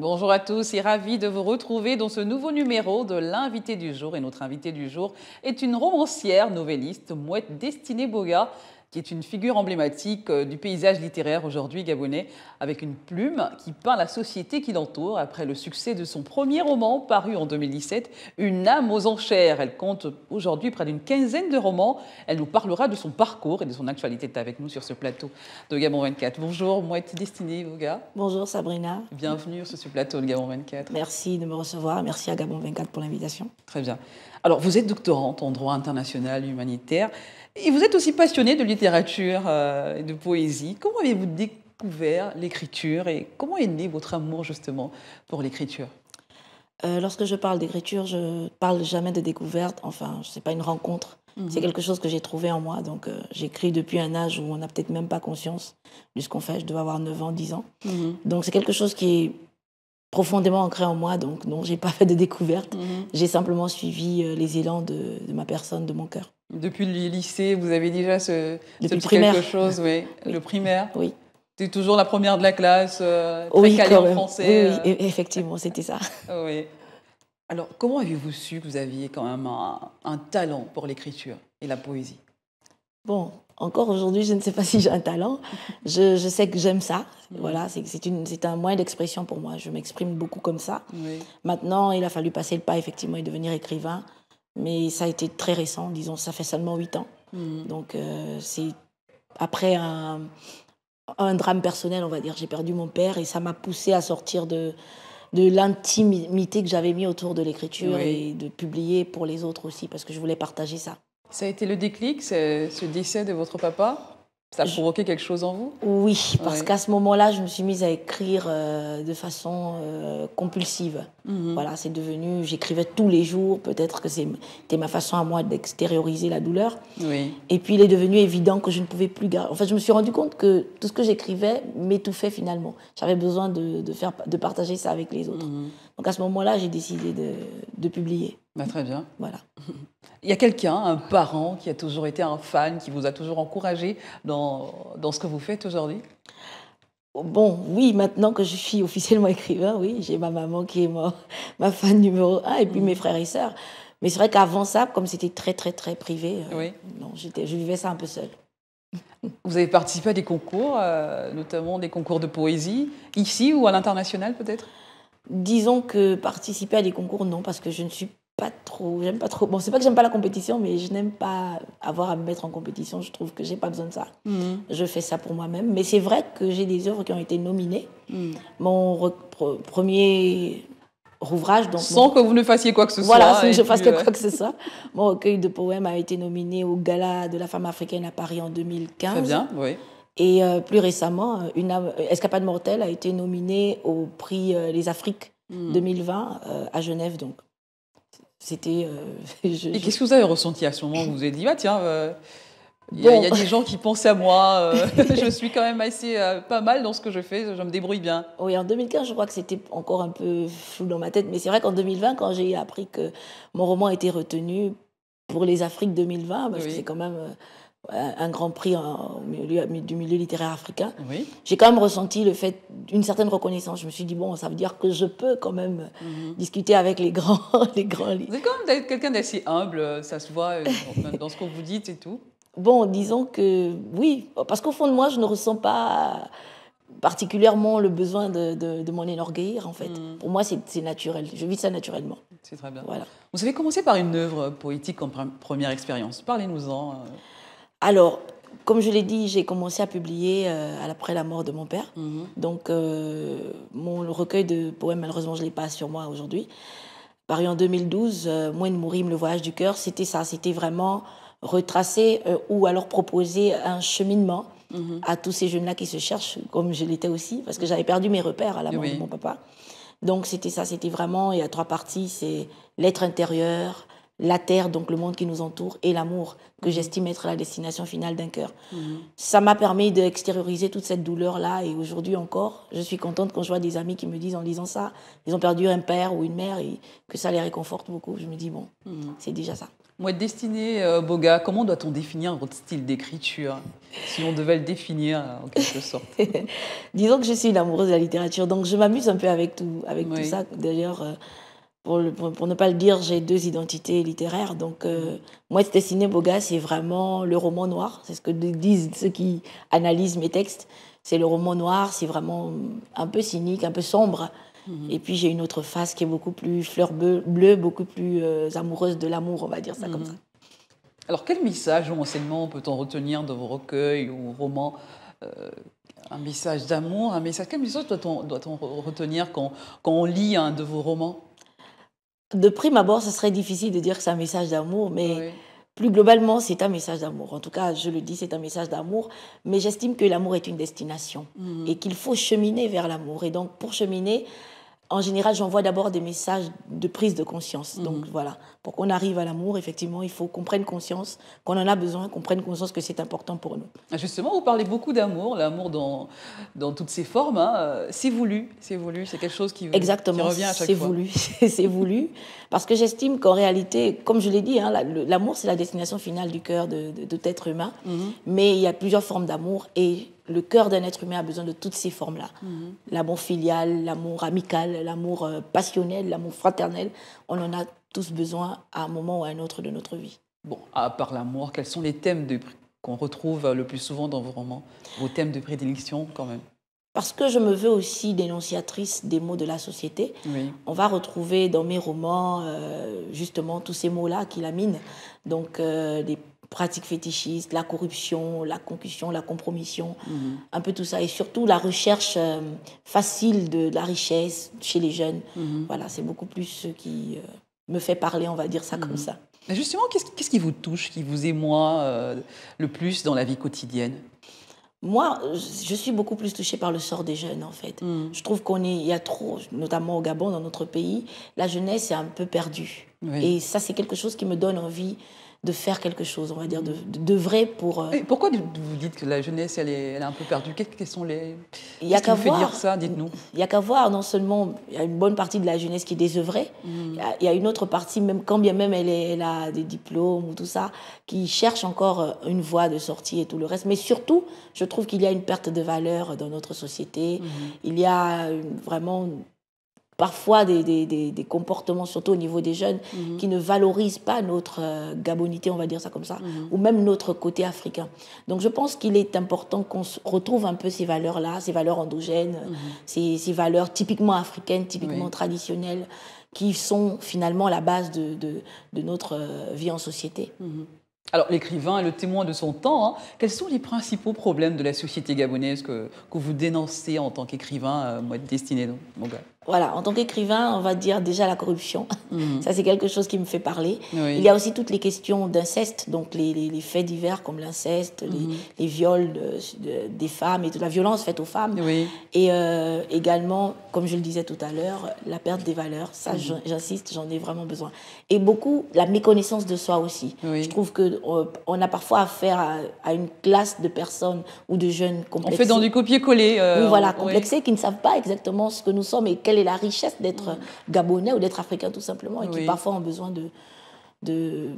Bonjour à tous et ravi de vous retrouver dans ce nouveau numéro de l'invité du jour. Et notre invité du jour est une romancière, novelliste, Mouette Destinée Boga, qui est une figure emblématique du paysage littéraire aujourd'hui gabonais, avec une plume qui peint la société qui l'entoure. Après le succès de son premier roman, paru en 2017, Une âme aux enchères. Elle compte aujourd'hui près d'une quinzaine de romans. Elle nous parlera de son parcours et de son actualité. Elle est avec nous sur ce plateau de Gabon 24. Bonjour Mouette Destinée Boga. Bonjour Sabrina. Bienvenue sur ce plateau de Gabon 24. Merci de me recevoir. Merci à Gabon 24 pour l'invitation. Très bien. Alors, vous êtes doctorante en droit international humanitaire et vous êtes aussi passionnée de littérature et de poésie. Comment avez-vous découvert l'écriture et comment est né votre amour justement pour l'écriture? Lorsque je parle d'écriture, je parle jamais de découverte. Enfin, ce n'est pas une rencontre. C'est quelque chose que j'ai trouvé en moi. Donc, j'écris depuis un âge où on n'a peut-être même pas conscience de ce qu'on fait. Je devais avoir 9 ans, 10 ans. Donc, c'est quelque chose qui est profondément ancré en moi. Donc, non, je n'ai pas fait de découverte. J'ai simplement suivi les élans de ma personne, de mon cœur. Depuis le lycée, vous avez déjà ce Depuis petit le primaire. quelque chose, oui. Le primaire. Oui. C'est toujours la première de la classe, très Oui, calée quand en même. français. Oui, effectivement, c'était ça. Oui. Alors, comment avez-vous su que vous aviez quand même un talent pour l'écriture et la poésie? Bon, encore aujourd'hui, je ne sais pas si j'ai un talent. Je sais que j'aime ça. Voilà, c'est un moyen d'expression pour moi. Je m'exprime beaucoup comme ça. Oui. Maintenant, il a fallu passer le pas, effectivement, et devenir écrivain. Mais ça a été très récent, disons, ça fait seulement 8 ans. Donc, c'est après un drame personnel, on va dire. J'ai perdu mon père et ça m'a poussée à sortir de l'intimité que j'avais mis autour de l'écriture et de publier pour les autres aussi, parce que je voulais partager ça. Ça a été le déclic, ce décès de votre papa? Ça a provoqué quelque chose en vous? Oui, parce qu'à ce moment-là, je me suis mise à écrire de façon compulsive. Voilà, c'est devenu, j'écrivais tous les jours, peut-être que c'était ma façon à moi d'extérioriser la douleur. Oui. Et puis, il est devenu évident que je ne pouvais plus garder. En fait, je me suis rendu compte que tout ce que j'écrivais m'étouffait finalement. J'avais besoin de partager ça avec les autres. Donc, à ce moment-là, j'ai décidé de publier. Bah, très bien. Voilà. Il y a quelqu'un, un parent, qui a toujours été un fan, qui vous a toujours encouragé dans ce que vous faites aujourd'hui? Bon, oui, maintenant que je suis officiellement écrivain, oui, j'ai ma maman qui est ma fan numéro 1 et puis mes frères et sœurs. Mais c'est vrai qu'avant ça, comme c'était très, très, très privé, non, je vivais ça un peu seule. Vous avez participé à des concours, notamment des concours de poésie, ici ou à l'international peut-être? Disons que participer à des concours, non, parce que je ne suis j'aime pas trop. Bon, c'est pas que j'aime pas la compétition, mais je n'aime pas avoir à me mettre en compétition. Je trouve que j'ai pas besoin de ça. Je fais ça pour moi-même. Mais c'est vrai que j'ai des œuvres qui ont été nominées. Mon premier ouvrage, donc sans que vous ne fassiez quoi que ce soit. Voilà, sans que je fasse quoi que ce soit. Mon recueil de poèmes a été nominé au Gala de la femme africaine à Paris en 2015. Très bien, oui. Et plus récemment, Escapade mortelle a été nominée au prix Les Afriques 2020 à Genève, donc. C'était. Et qu'est-ce que vous avez ressenti à ce moment où vous vous êtes dit, ah tiens, il y a des gens qui pensaient à moi, je suis quand même assez pas mal dans ce que je fais, je me débrouille bien. Oui, en 2015, je crois que c'était encore un peu flou dans ma tête, mais c'est vrai qu'en 2020, quand j'ai appris que mon roman était retenu pour les Afriques 2020, parce que c'est quand même un grand prix du milieu littéraire africain, j'ai quand même ressenti le fait d'une certaine reconnaissance. Je me suis dit, bon, ça veut dire que je peux quand même discuter avec les grands. Vous êtes quand même quelqu'un d'assez humble, ça se voit dans ce que vous dites et tout. Bon, disons que oui, parce qu'au fond de moi, je ne ressens pas particulièrement le besoin de m'en enorgueillir, en fait. Pour moi, c'est naturel. Je vis ça naturellement. C'est très bien. Voilà. Vous avez commencé par une œuvre poétique en première expérience. Parlez-nous-en. Alors, comme je l'ai dit, j'ai commencé à publier après la mort de mon père. Donc, mon recueil de poèmes, malheureusement, je ne l'ai pas sur moi aujourd'hui. Paru en 2012, Moine Mourim, Le voyage du cœur, c'était ça. C'était vraiment retracer ou alors proposer un cheminement à tous ces jeunes-là qui se cherchent, comme je l'étais aussi, parce que j'avais perdu mes repères à la mort de mon papa. Donc, c'était ça. C'était vraiment, il y a 3 parties. C'est l'être intérieur, la terre, donc le monde qui nous entoure, et l'amour, que j'estime être la destination finale d'un cœur. Ça m'a permis d'extérioriser toute cette douleur-là, et aujourd'hui encore, je suis contente quand je vois des amis qui me disent en lisant ça, ils ont perdu un père ou une mère, et que ça les réconforte beaucoup. Je me dis, bon, c'est déjà ça. Mouette Destinée Boga, comment doit-on définir votre style d'écriture, si on devait le définir en quelque sorte? Disons que je suis une amoureuse de la littérature, donc je m'amuse un peu avec tout Oui. ça. D'ailleurs, pour ne pas le dire, j'ai 2 identités littéraires. Donc, Mouette Destinée Boga, c'est vraiment le roman noir. C'est ce que disent ceux qui analysent mes textes. C'est le roman noir, c'est vraiment un peu cynique, un peu sombre. Et puis, j'ai une autre face qui est beaucoup plus fleur bleue, beaucoup plus amoureuse de l'amour, on va dire ça comme ça. Alors, quel message ou enseignement peut-on retenir de vos recueils ou romans? Un message d'amour, un message. Quel message doit-on retenir quand on lit un de vos romans? De prime abord, ce serait difficile de dire que c'est un message d'amour, mais Oui. plus globalement, c'est un message d'amour. En tout cas, je le dis, c'est un message d'amour, mais j'estime que l'amour est une destination et qu'il faut cheminer vers l'amour. Et donc, pour cheminer, en général, j'envoie d'abord des messages de prise de conscience. Donc voilà, pour qu'on arrive à l'amour, effectivement, il faut qu'on prenne conscience, qu'on en a besoin, qu'on prenne conscience que c'est important pour nous. Justement, vous parlez beaucoup d'amour, l'amour dans toutes ses formes, hein. C'est voulu, c'est quelque chose qui Exactement, revient à chaque c'est fois. voulu, c'est voulu, parce que j'estime qu'en réalité, comme je l'ai dit, hein, l'amour c'est la destination finale du cœur de tout être humain, mais il y a plusieurs formes d'amour et le cœur d'un être humain a besoin de toutes ces formes-là. L'amour filial, l'amour amical, l'amour passionnel, l'amour fraternel, on en a tous besoin à un moment ou à un autre de notre vie. Bon, à part l'amour, quels sont les thèmes qu'on retrouve le plus souvent dans vos romans? Vos thèmes de prédilection, quand même. Parce que je me veux aussi dénonciatrice des maux de la société, Oui. on va retrouver dans mes romans justement tous ces mots-là qui laminent. Donc des pratiques fétichistes, la corruption, la concussion, la compromission, un peu tout ça. Et surtout la recherche facile de la richesse chez les jeunes. Voilà, c'est beaucoup plus ce qui me fait parler, on va dire ça comme ça. Mais justement, qu'est-ce qui vous touche, qui vous émeut le plus dans la vie quotidienne? Moi, je suis beaucoup plus touchée par le sort des jeunes, en fait. Je trouve il y a trop, notamment au Gabon, dans notre pays, la jeunesse est un peu perdue. Oui. Et ça, c'est quelque chose qui me donne envie de faire quelque chose, on va dire, d'œuvrer pour... Et pourquoi vous dites que la jeunesse, elle est un peu perdue? Quels sont les... Il y a Qu'est-ce qui qu'à vous fait dire voir, ça? Dites-nous. il y a qu'à voir, non seulement il y a une bonne partie de la jeunesse qui est désœuvrée, il y a une autre partie, même quand bien même elle a des diplômes ou tout ça, qui cherche encore une voie de sortie et tout le reste. Mais surtout, je trouve qu'il y a une perte de valeur dans notre société. Il y a vraiment parfois des comportements, surtout au niveau des jeunes, qui ne valorisent pas notre gabonité, on va dire ça comme ça, ou même notre côté africain. Donc je pense qu'il est important qu'on retrouve un peu ces valeurs-là, ces valeurs endogènes, ces valeurs typiquement africaines, typiquement traditionnelles, qui sont finalement la base de notre vie en société. Alors, l'écrivain est le témoin de son temps, hein. Quels sont les principaux problèmes de la société gabonaise que vous dénoncez en tant qu'écrivain, Mouette Destinée Boga? Voilà, en tant qu'écrivain, on va dire déjà la corruption. Ça, c'est quelque chose qui me fait parler. Oui. Il y a aussi toutes les questions d'inceste, donc les faits divers comme l'inceste, les viols des femmes et toute la violence faite aux femmes. Oui. Et également, comme je le disais tout à l'heure, la perte des valeurs. Ça, j'insiste, j'en ai vraiment besoin. Et beaucoup, la méconnaissance de soi aussi. Oui. Je trouve qu'on a parfois affaire à une classe de personnes ou de jeunes complexés. On fait dans du copier-coller. Oui, voilà, complexés, qui ne savent pas exactement ce que nous sommes et quelle est la richesse d'être gabonais ou d'être africain tout simplement, et qui parfois ont besoin de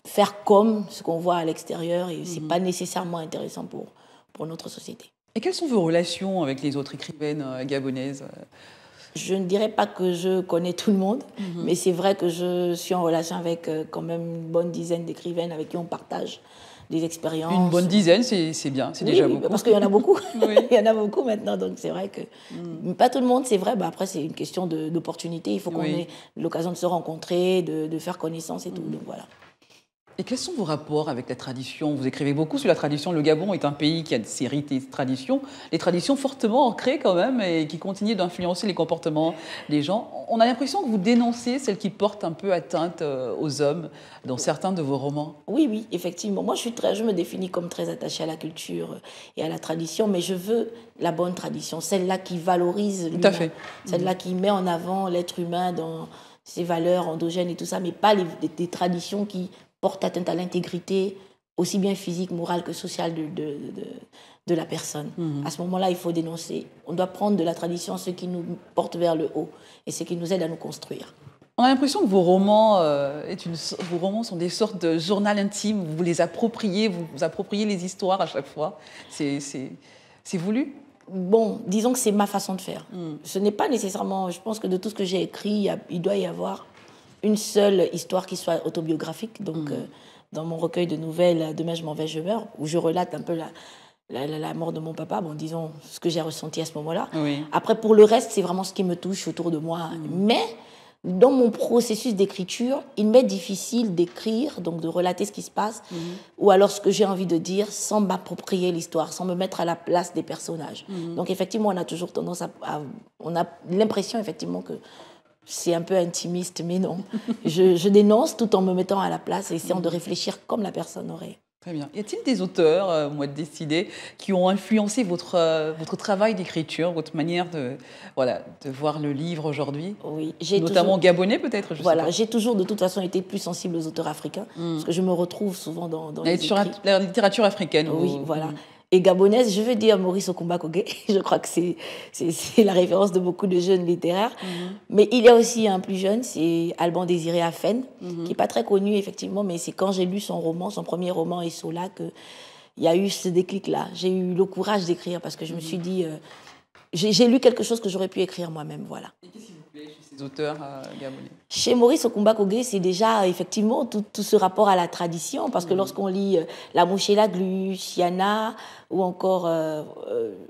faire comme ce qu'on voit à l'extérieur, et c'est pas nécessairement intéressant pour notre société. Et quelles sont vos relations avec les autres écrivaines gabonaises? Je ne dirais pas que je connais tout le monde, mais c'est vrai que je suis en relation avec quand même une bonne dizaine d'écrivaines avec qui on partage des expériences. Une bonne dizaine, c'est bien, c'est déjà beaucoup. Parce qu'il y en a beaucoup. Oui. Il y en a beaucoup maintenant, donc c'est vrai que pas tout le monde, c'est vrai. Bah, après, c'est une question d'opportunité. Il faut qu'on ait l'occasion de se rencontrer, de faire connaissance et tout. Donc voilà. Et quels sont vos rapports avec la tradition? Vous écrivez beaucoup sur la tradition. Le Gabon est un pays qui a ses rites et ses traditions, les traditions fortement ancrées quand même, et qui continuent d'influencer les comportements des gens. On a l'impression que vous dénoncez celles qui portent un peu atteinte aux hommes dans certains de vos romans. Oui, effectivement. Moi, je me définis comme très attachée à la culture et à la tradition, mais je veux la bonne tradition, celle-là qui valorise l'humain, Tout à fait. celle-là qui met en avant l'être humain ces valeurs endogènes et tout ça, mais pas des traditions qui portent atteinte à l'intégrité, aussi bien physique, morale que sociale de la personne. À ce moment-là, il faut dénoncer. On doit prendre de la tradition ce qui nous porte vers le haut et ce qui nous aide à nous construire. On a l'impression que vos romans, vos romans sont des sortes de journal intime. Vous les appropriez, vous appropriez les histoires à chaque fois. C'est voulu? Bon, disons que c'est ma façon de faire. Ce n'est pas nécessairement... Je pense que de tout ce que j'ai écrit, il doit y avoir une seule histoire qui soit autobiographique. Donc, dans mon recueil de nouvelles, Demain je m'en vais, je meurs, où je relate un peu la mort de mon papa, bon, disons ce que j'ai ressenti à ce moment-là. Oui. Après, pour le reste, c'est vraiment ce qui me touche autour de moi. Mais dans mon processus d'écriture, il m'est difficile d'écrire, donc de relater ce qui se passe, ou alors ce que j'ai envie de dire, sans m'approprier l'histoire, sans me mettre à la place des personnages. Donc effectivement, on a toujours tendance on a l'impression effectivement que c'est un peu intimiste, mais non. je dénonce tout en me mettant à la place et essayant de réfléchir comme la personne aurait. Très bien. Y a-t-il des auteurs, Mouette Destinée, qui ont influencé votre travail d'écriture, votre manière de voir le livre aujourd'hui? Oui. Notamment gabonais peut-être, Voilà, j'ai toujours de toute façon été plus sensible aux auteurs africains, parce que je me retrouve souvent dans les sur écrits. la littérature africaine. Oui, voilà. Et gabonaise, je veux dire Maurice Okumba-Kogué. Je crois que c'est la référence de beaucoup de jeunes littéraires. Mais il y a aussi un plus jeune, c'est Alban Désiré Afen, qui n'est pas très connu, effectivement, mais c'est quand j'ai lu son roman, son premier roman, Essola, qu'il y a eu ce déclic-là. J'ai eu le courage d'écrire parce que je me suis dit... j'ai lu quelque chose que j'aurais pu écrire moi-même, voilà. Et qu'est-ce qui vous plaît chez ces auteurs gabonais? Chez Maurice Okumba-Kogué, c'est déjà effectivement tout ce rapport à la tradition, parce que lorsqu'on lit La Mouche et la Glu, Siana ou encore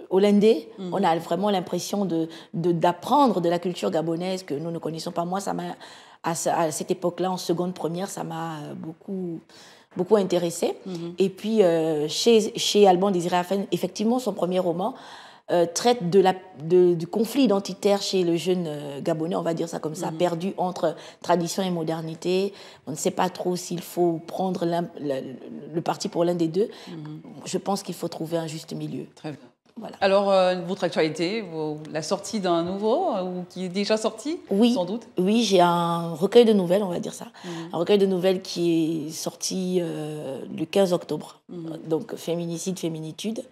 Olendé, on a vraiment l'impression d'apprendre de la culture gabonaise que nous ne connaissons pas. Moi, à cette époque-là, en seconde première, ça m'a beaucoup intéressée. Et puis, chez Alban Désiré Afen, effectivement, son premier roman traite du conflit identitaire chez le jeune Gabonais, on va dire ça comme ça, perdu entre tradition et modernité. On ne sait pas trop s'il faut prendre le parti pour l'un des deux. Je pense qu'il faut trouver un juste milieu. Très bien. Voilà. Alors, votre actualité, la sortie d'un nouveau, ou qui est déjà sorti, oui, sans doute? Oui, j'ai un recueil de nouvelles, on va dire ça. Un recueil de nouvelles qui est sorti le 15 octobre. Donc, Féminicide, Féminitude.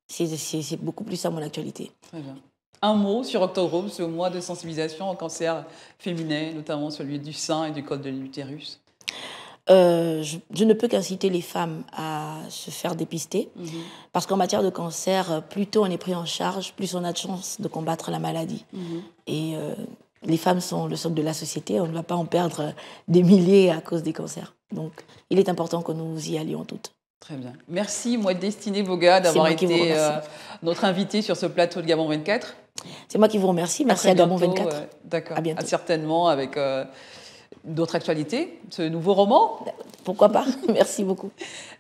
C'est beaucoup plus ça mon actualité. Très bien. Un mot sur Octobre, ce mois de sensibilisation au cancer féminin, notamment celui du sein et du col de l'utérus. Je ne peux qu'inciter les femmes à se faire dépister, parce qu'en matière de cancer, plus tôt on est pris en charge, plus on a de chances de combattre la maladie. Et les femmes sont le socle de la société, on ne va pas en perdre des milliers à cause des cancers. Donc il est important que nous y allions toutes. Très bien. Merci, Mouette Destinée Boga, d'avoir été notre invitée sur ce plateau de Gabon 24. C'est moi qui vous remercie. Merci à Gabon 24. D'accord. À bientôt. Certainement avec d'autres actualités, ce nouveau roman. Pourquoi pas? Merci beaucoup.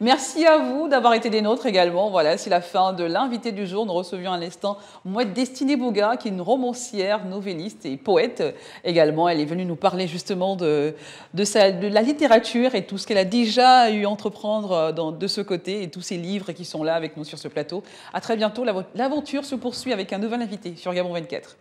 Merci à vous d'avoir été des nôtres également. Voilà, c'est la fin de l'invité du jour. Nous recevions à l'instant Mouette Destinée Boga, qui est une romancière, novelliste et poète également. Elle est venue nous parler justement de la littérature et tout ce qu'elle a déjà eu à entreprendre de ce côté et tous ces livres qui sont là avec nous sur ce plateau. À très bientôt. L'aventure se poursuit avec un nouvel invité sur Gabon 24.